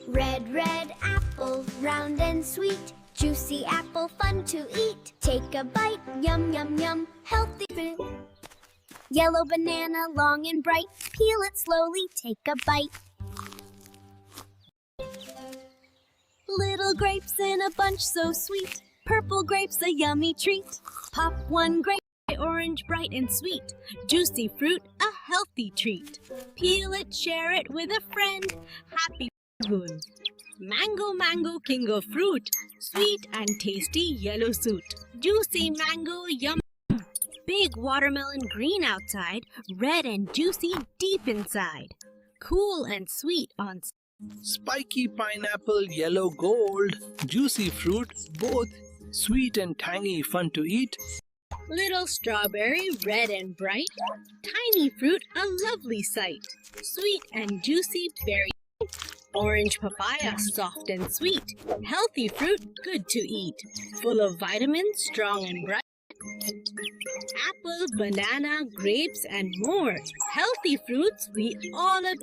Red, red apple, round and sweet. Juicy apple, fun to eat. Take a bite, yum, yum, yum, healthy food. Yellow banana, long and bright. Peel it slowly, take a bite. Little grapes in a bunch, so sweet. Purple grapes, a yummy treat. Pop one grape, orange, bright and sweet. Juicy fruit, a healthy treat. Peel it, share it with a friend. Happy good. Mango, mango, king of fruit. Sweet and tasty yellow suit. Juicy mango, yum. Big watermelon, green outside. Red and juicy, deep inside. Cool and sweet on. Spiky pineapple, yellow gold. Juicy fruit, both sweet and tangy, fun to eat. Little strawberry, red and bright. Tiny fruit, a lovely sight. Sweet and juicy berry. Orange papaya, soft and sweet. Healthy fruit, good to eat. Full of vitamins, strong and bright. Apple, banana, grapes and more. Healthy fruits we all adore.